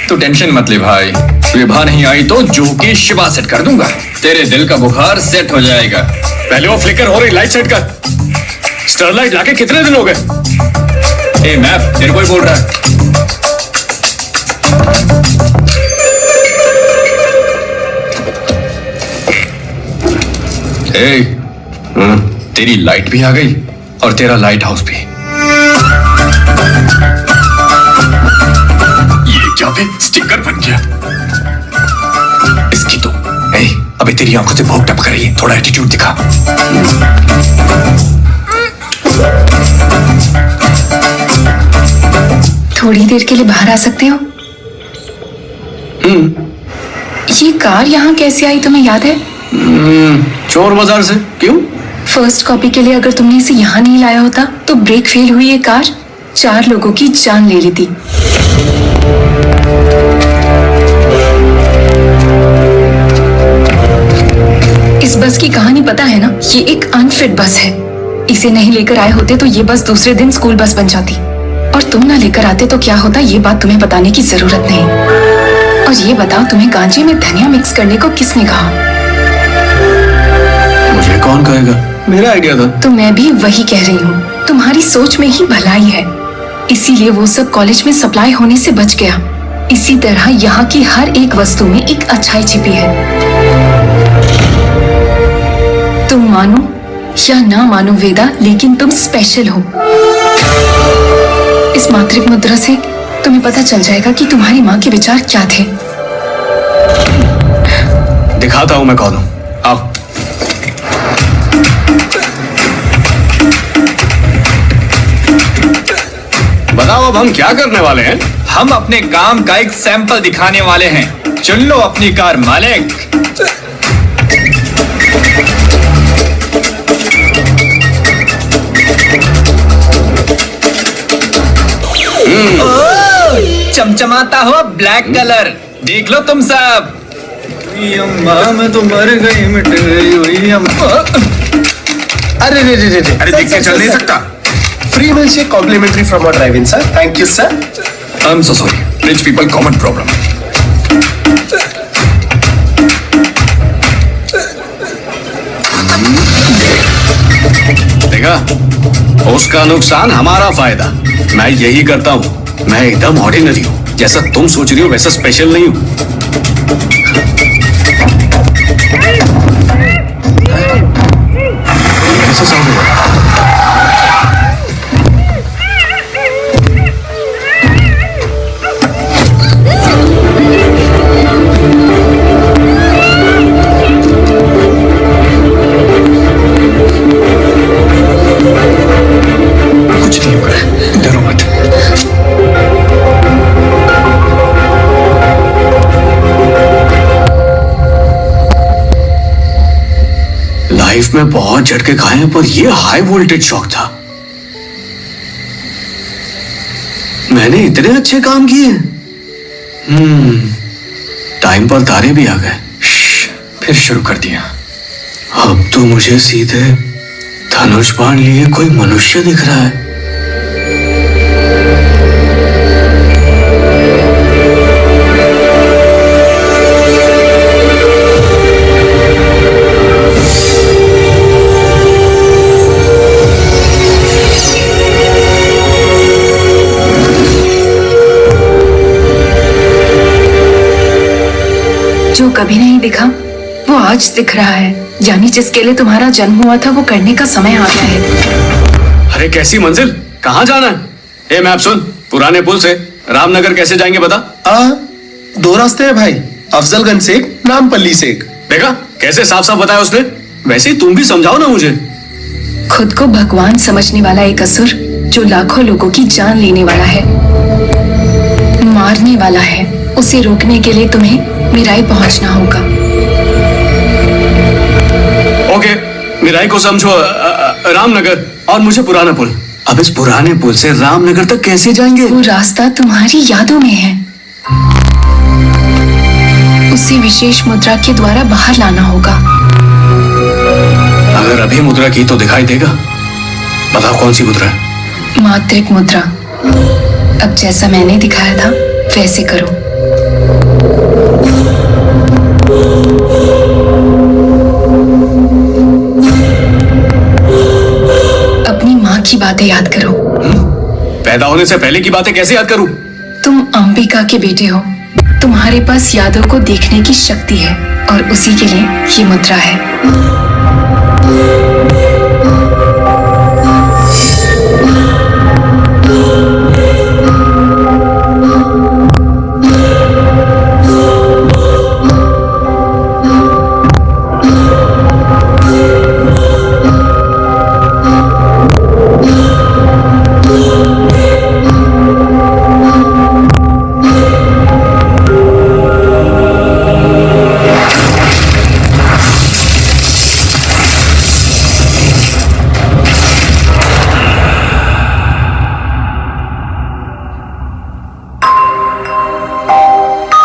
तो टेंशन मत ले भाई, विभा नहीं आई तो जो की शिवा सेट कर दूंगा। तेरे दिल का बुखार सेट हो जाएगा। पहले वो फ्लिकर हो रही लाइट सेट कर। स्टरलाइट लाके कितने दिन हो गए? ए मैप, तेरे को ही बोल रहा है। तेरी लाइट भी आ गई और तेरा लाइट हाउस भी। ये क्या बे, स्टिकर बन गया इसकी तो। अबे तेरी आंखों से भूख टपक रही है, थोड़ा एटीट्यूड दिखा। थोड़ी देर के लिए बाहर आ सकते हो? ये कार यहाँ कैसे आई तुम्हें याद है? चोर बाजार से। क्यों? फर्स्ट कॉपी के लिए अगर तुमने इसे यहाँ नहीं लाया होता तो ब्रेक फेल हुई ये कार 4 लोगों की जान ले लेती। इस बस की कहानी पता है ना? ये एक अनफिट बस है। इसे नहीं लेकर आए होते तो ये बस दूसरे दिन स्कूल बस बन जाती, और तुम ना लेकर आते तो क्या होता ये बात तुम्हें बताने की जरूरत नहीं। और ये बताओ, तुम्हें गांजे में धनिया मिक्स करने को किसने कहा? मुझे कौन कहेगा, मेरा आइडिया था। तो मैं भी वही कह रही हूँ, तुम्हारी सोच में ही भलाई है, इसीलिए वो सब कॉलेज में सप्लाई होने से बच गया। इसी तरह यहाँ की हर एक वस्तु में एक अच्छाई छिपी है। तुम मानो या ना मानो वेदा, लेकिन तुम स्पेशल हो। इस मातृक मुद्रा से तुम्हें पता चल जाएगा कि तुम्हारी माँ के विचार क्या थे। दिखाता हूँ मैं कौन हूँ, आओ। बताओ अब हम क्या करने वाले हैं? हम अपने काम का एक सैंपल दिखाने वाले हैं। चुन लो अपनी कार मालिक। चमचमाता हुआ ब्लैक कलर देख लो तुम सब। अम्मा मैं तो मर गई, मिट गई हुई अम्मा। अरे रे रे रे रे, अरे देख के चल नहीं सकता। फ्री मिल से complimentary from our drive in sir, thank you sir. I am so sorry, rich people common problem. देखा, उसका नुकसान हमारा फायदा। मैं यही करता हूँ। मैं एकदम ऑर्डिनरी हूँ, जैसा तुम सोच रही हो वैसा स्पेशल नहीं हूँ। कैसा साउंड हुआ? कुछ नहीं होगा, डरो मत। लाइफ में बहुत झटके खाए हैं, पर यह हाई वोल्टेज शॉक था। मैंने इतने अच्छे काम किए। टाइम पर तारे भी आ गए। फिर शुरू कर दिया। अब तो मुझे सीधे धनुष बाण लिए कोई मनुष्य दिख रहा है। जो कभी नहीं दिखा वो आज दिख रहा है, यानी जिसके लिए तुम्हारा जन्म हुआ था वो करने का समय आ गया है। अरे कैसी मंजिल, कहाँ जाना है? ए मैप सुन, पुराने पुल से रामनगर कैसे जाएंगे बता? 2 रास्ते हैं भाई, अफजलगंज से एक, नामपल्ली से एक। देखा कैसे साफ साफ बताया उसने। वैसे ही तुम भी समझाओ ना मुझे। खुद को भगवान समझने वाला एक असुर जो लाखों लोगों की जान लेने वाला है, मारने वाला है, उसे रोकने के लिए तुम्हें मिराई पहुंचना होगा। ओके, मिराई को समझो रामनगर और मुझे पुराना पुल। अब इस पुराने पुल से रामनगर तक कैसे जाएंगे? वो रास्ता तुम्हारी यादों में है, उसे विशेष मुद्रा के द्वारा बाहर लाना होगा। अगर अभी मुद्रा की तो दिखाई देगा। बताओ कौन सी मुद्रा? मातृक मुद्रा। अब जैसा मैंने दिखाया था वैसे करो। अपनी माँ की बातें याद करो। पैदा होने से पहले की बातें कैसे याद करूं? तुम अंबिका के बेटे हो। तुम्हारे पास यादों को देखने की शक्ति है और उसी के लिए ये मुद्रा है।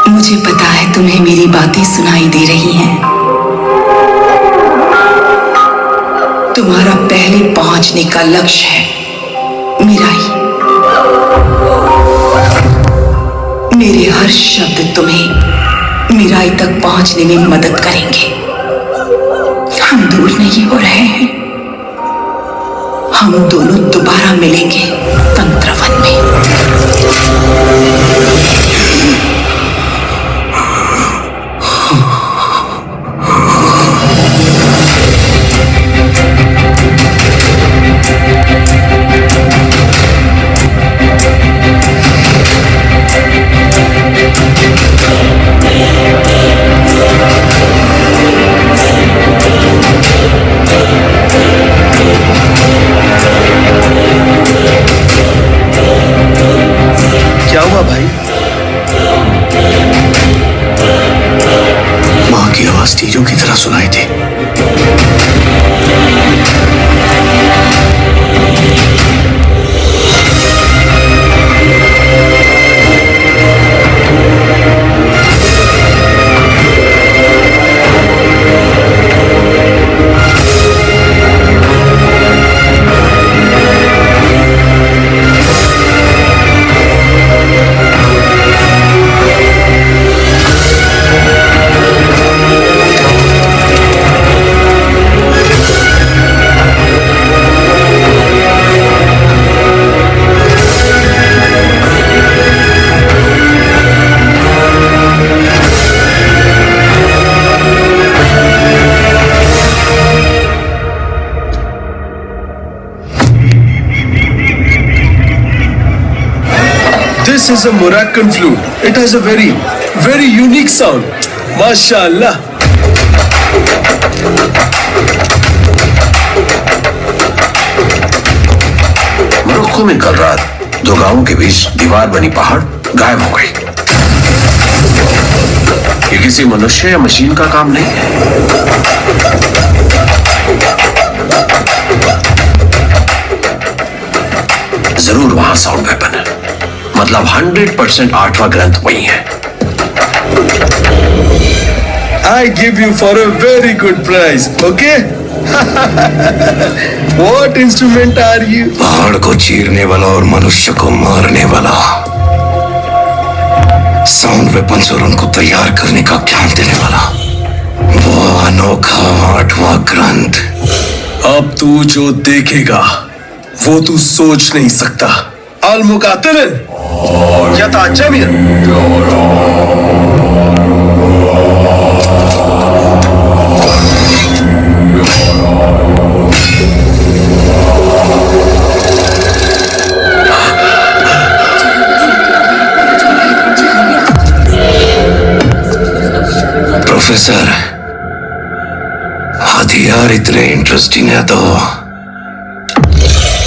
मुझे पता है तुम्हें मेरी बातें सुनाई दे रही हैं। तुम्हारा पहले पहुंचने का लक्ष्य है मीराई। मेरे हर शब्द तुम्हें मीराई तक पहुंचने में मदद करेंगे। हम दूर नहीं हो रहे हैं। हम दोनों दोबारा मिलेंगे तंत्रवन में। क्या हुआ भाई? मां की आवाज तीरों की तरह सुनाई थी। This is a Moroccan flute. It has a very, very unique sound. MashaAllah. Morocco में कल रात दो गांवों के बीच दीवार बनी पहाड़ गायब हो गई। ये किसी मनुष्य या मशीन का काम नहीं है। जरूर वहां साउंड वेपन है। मतलब 100% 8वां ग्रंथ वही है। I give you for a very good price. Okay? What instrument are you? पहाड़ को चीरने वाला और मनुष्य को मारने वाला साउंड वेपन्स और उनको तैयार करने का ज्ञान देने वाला वो अनोखा 8वां ग्रंथ। अब तू जो देखेगा वो तू सोच नहीं सकता। Al-Muqatilin Yata'jamiyan। प्रोफेसर, हथियार इतने इंटरेस्टिंग है तो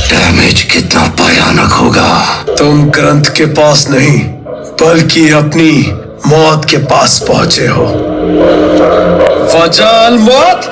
डैमेज कितना भयानक होगा। तुम ग्रंथ के पास नहीं बल्कि अपनी मौत के पास पहुंचे हो। फजाल मौत।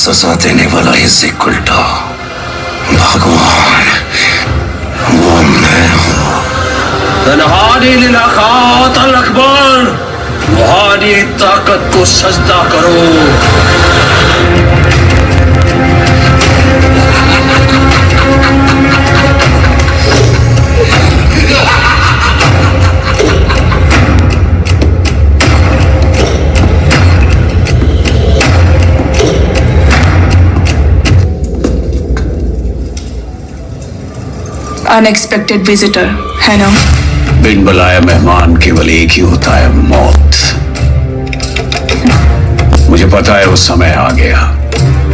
सजा देने वाला ही सिख उल्टा भगवान वो मैं हूं। अकबर, रूहानी ताकत को सजदा करो। अनएक्सपेक्टेड विजिटर है ना? बिन बुलाए मेहमान केवल एक ही होता है, मौत। मुझे पता है वो समय आ गया।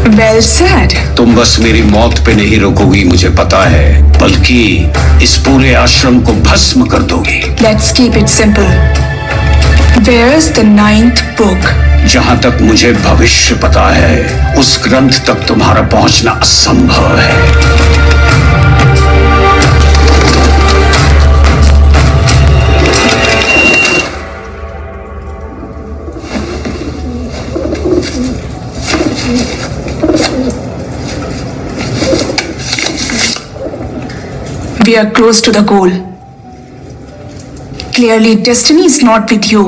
Well said. तुम बस मेरी मौत पे नहीं रोकोगी, मुझे पता है, बल्कि इस पूरे आश्रम को भस्म कर दोगी। Let's keep it simple. Where is the 9th book? जहां तक मुझे भविष्य पता है, उस ग्रंथ तक तुम्हारा पहुंचना असंभव है। We are close to the goal. Clearly, destiny is not with you.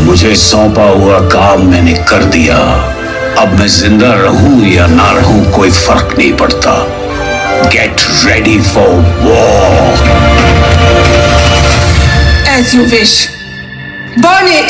मुझे सौंपा हुआ काम मैंने कर दिया। अब मैं जिंदा रहूं या ना रहूं कोई फर्क नहीं पड़ता। Get ready for war. As you wish. Burn it!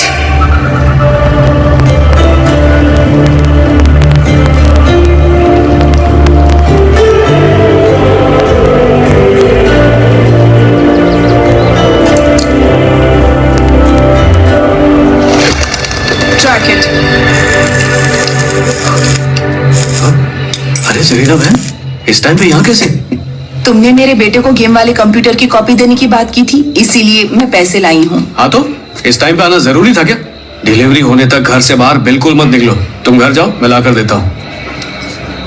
अरे जरीना बहन, इस टाइम पे यहाँ कैसे? तुमने मेरे बेटे को गेम वाले कंप्यूटर की कॉपी देने की बात की थी, इसीलिए मैं पैसे लाई हूँ। हाँ तो इस टाइम पे आना जरूरी था क्या? डिलीवरी होने तक घर से बाहर बिल्कुल मत निकलो। तुम घर जाओ, मैं ला कर देता हूँ।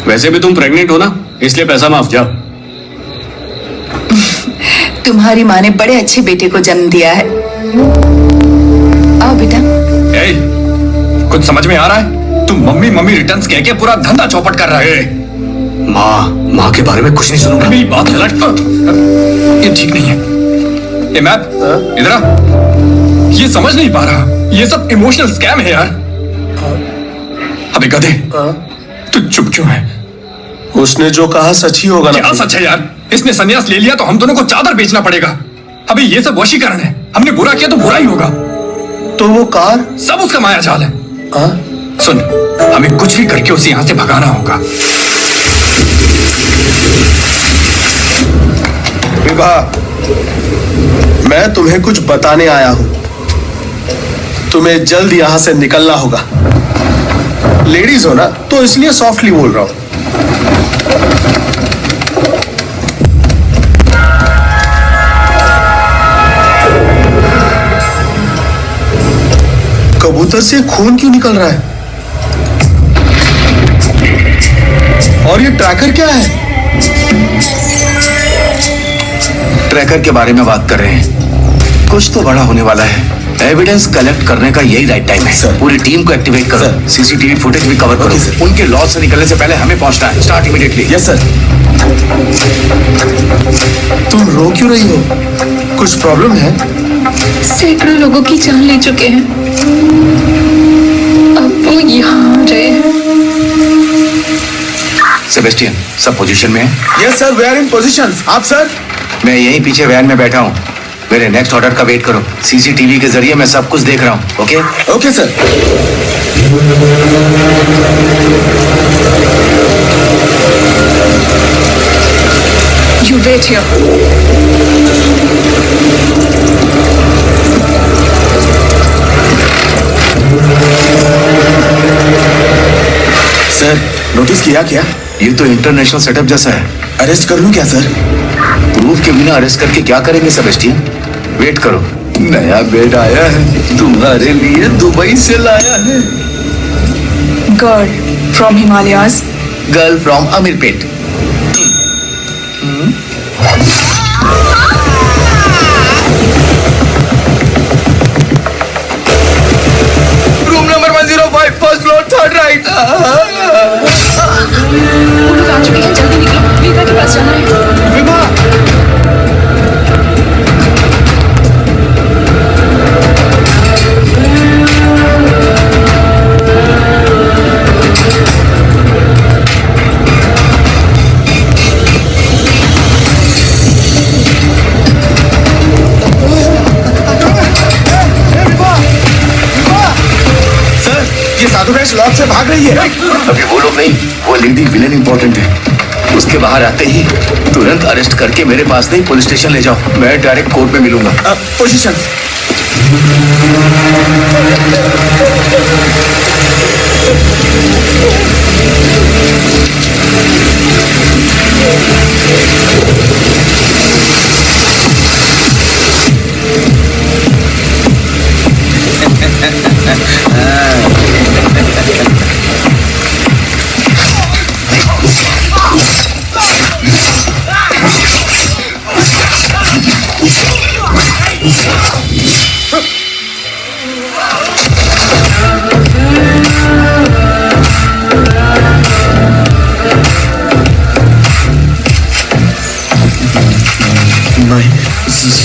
वैसे भी तुम प्रेग्नेंट हो ना, इसलिए पैसा माफ। जाओ। तुम्हारी माँ ने बड़े अच्छे बेटे को जन्म दिया है। आओ बेटा। कुछ समझ में आ रहा है? तुम मम्मी मम्मी रिटर्न्स कह के पूरा धंधा चौपट कर रहा है। माँ के बारे में कुछ नहीं सुनूंगा। मेरी बात ये ठीक नहीं है। ये मैप इधर आ। ये समझ नहीं पा रहा, ये सब इमोशनल स्कैम है यार। अबे गधे, तू चुप क्यों है? उसने जो कहा सच ही होगा ना? क्या सच है यार? इसने संन्यास ले लिया तो हम दोनों को चादर बेचना पड़ेगा। अबे ये सब वशीकरण है। हमने बुरा किया तो बुरा ही होगा। तो वो कार सब उसका माया जाल है। सुन, हमें कुछ भी करके उसे यहां से भगाना होगा। विवाह, मैं तुम्हें कुछ बताने आया हूं। तुम्हें जल्द यहां से निकलना होगा। लेडीज हो ना, तो इसलिए सॉफ्टली बोल रहा हूं। कबूतर से खून क्यों निकल रहा है? और ये ट्रैकर क्या है? ट्रैकर के बारे में बात कर रहे हैं। कुछ तो बड़ा होने वाला है। एविडेंस कलेक्ट करने का यही राइट टाइम है। पूरी टीम को एक्टिवेट करो। सीसीटीवी फुटेज भी कवर करो। उनके लॉस से निकलने से पहले हमें पहुंचना है। Start immediately. Yes sir. तुम रो क्यों रही हो? कुछ प्रॉब्लम है? सैकड़ों लोगों की जान ले चुके हैं, अब वो यहाँ आ रहे हैं। सेबेस्टियन, सब पोजीशन में है? Yes sir, we are in position. आप सर? मैं यहीं पीछे वैन में बैठा हूँ। मेरे नेक्स्ट ऑर्डर का वेट करो। सीसीटीवी के जरिए मैं सब कुछ देख रहा हूँ। Okay? Okay sir. You wait here. Sir, notice किया क्या? ये तो इंटरनेशनल सेटअप जैसा है। अरेस्ट कर लूं क्या सर? प्रूफ के बिना अरेस्ट करके क्या करेंगे सेबेस्टियन? वेट करो। नया बेड आया है, तुम्हारे लिए दुबई से लाया है। Girl from Himalayas. Girl from Ameerpet. Room number 105, first floor, third right. जादूगर लॉक से भाग रही है। अभी वो लोग नहीं, वो लेडी विलेन इंपॉर्टेंट है। उसके बाहर आते ही तुरंत अरेस्ट करके मेरे पास नहीं पुलिस स्टेशन ले जाओ। मैं डायरेक्ट कोर्ट में मिलूंगा। Position.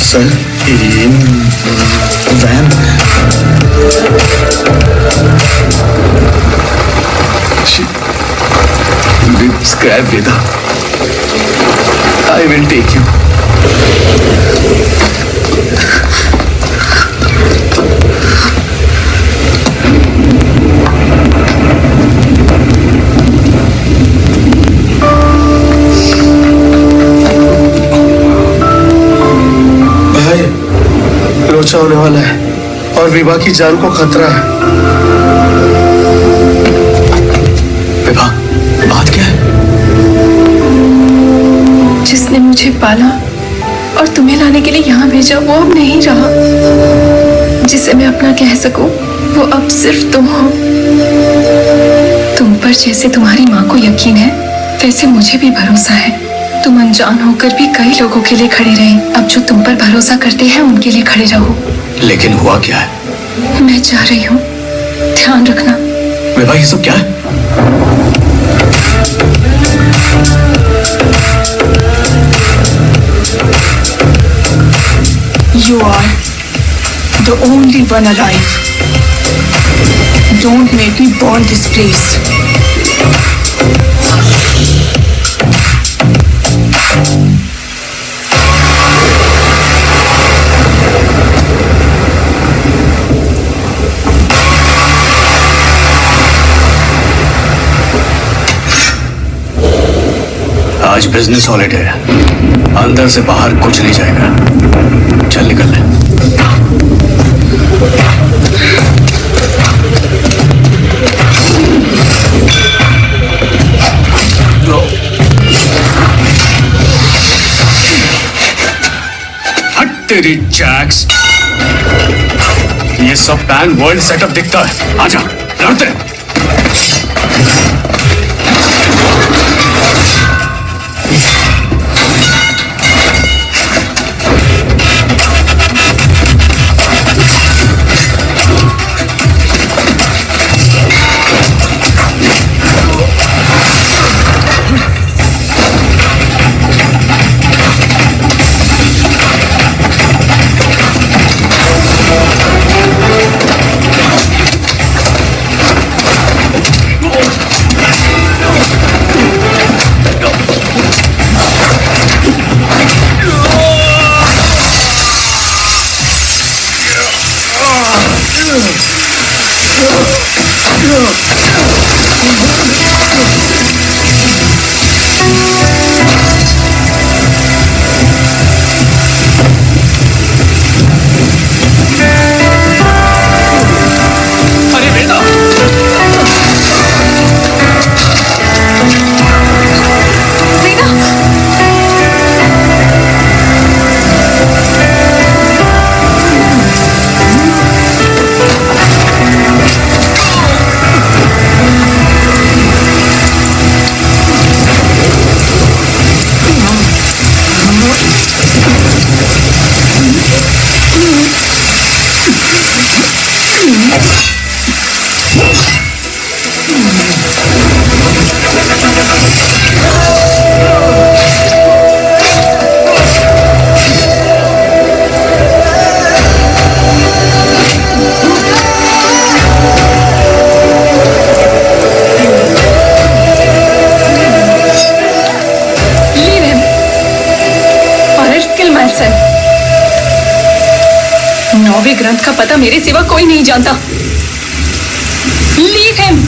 Sir, in van scrap वेदा, आई विल टेक यू। लोचा होने वाला है और विभा की जान को खतरा है। विभा, बात क्या है? जिसने मुझे पाला और तुम्हें लाने के लिए यहाँ भेजा वो अब नहीं रहा। जिसे मैं अपना कह सकूं वो अब सिर्फ तुम हो। तुम पर जैसे तुम्हारी माँ को यकीन है वैसे मुझे भी भरोसा है। तुम अनजान होकर भी कई लोगों के लिए खड़े रहे। अब जो तुम पर भरोसा करते हैं उनके लिए खड़े रहो। लेकिन हुआ क्या है? मैं जा रही हूँ, ध्यान रखना। विभा, ये सब क्या है? You are the only one alive. Don't make me burn this place. आज बिजनेस हॉलिडे है, अंदर से बाहर कुछ नहीं जाएगा। चल निकल ले। हट तेरी जैक्स, ये सब पैन वर्ल्ड सेटअप दिखता है। आजा लड़ते। नौवें ग्रंथ का पता मेरे सिवा कोई नहीं जानता। Leave him.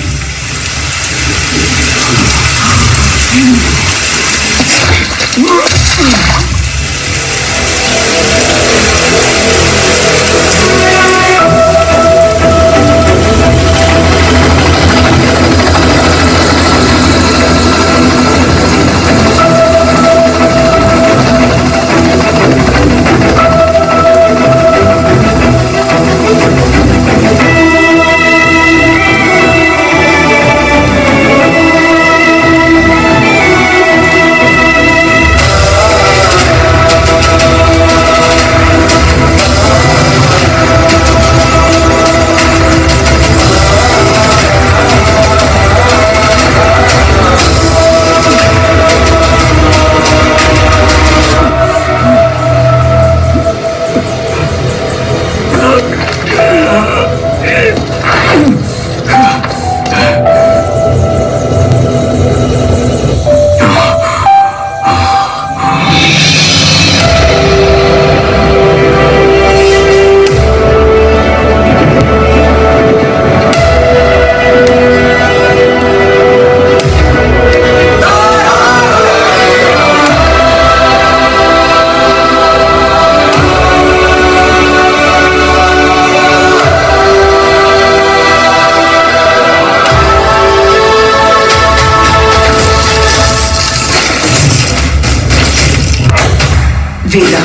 वेदा,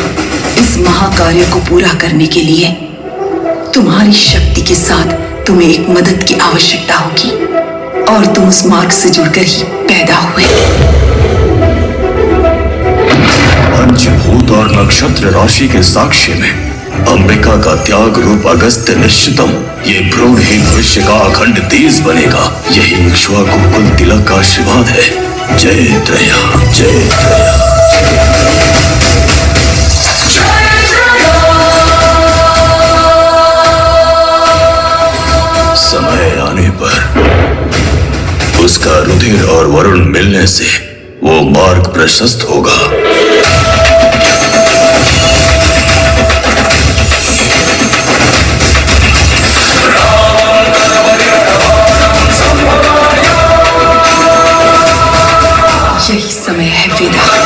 इस महाकार्य को पूरा करने के लिए तुम्हारी शक्ति के साथ तुम्हें एक मदद की आवश्यकता होगी और तुम उस मार्ग से जुड़कर ही पैदा हुए। पंचभूत और नक्षत्र राशि के साक्ष्य में अंबिका का त्याग रूप अगस्त्य निश्चितम ये भ्रूण ही भविष्य का अखंड तेज बनेगा। यही इक्ष्वाकु कुल तिलक का आशीर्वाद है। जय त्रया, जय त्रया। समय आने पर उसका रुधिर और वरुण मिलने से वो मार्ग प्रशस्त होगा। यही समय है वेदा।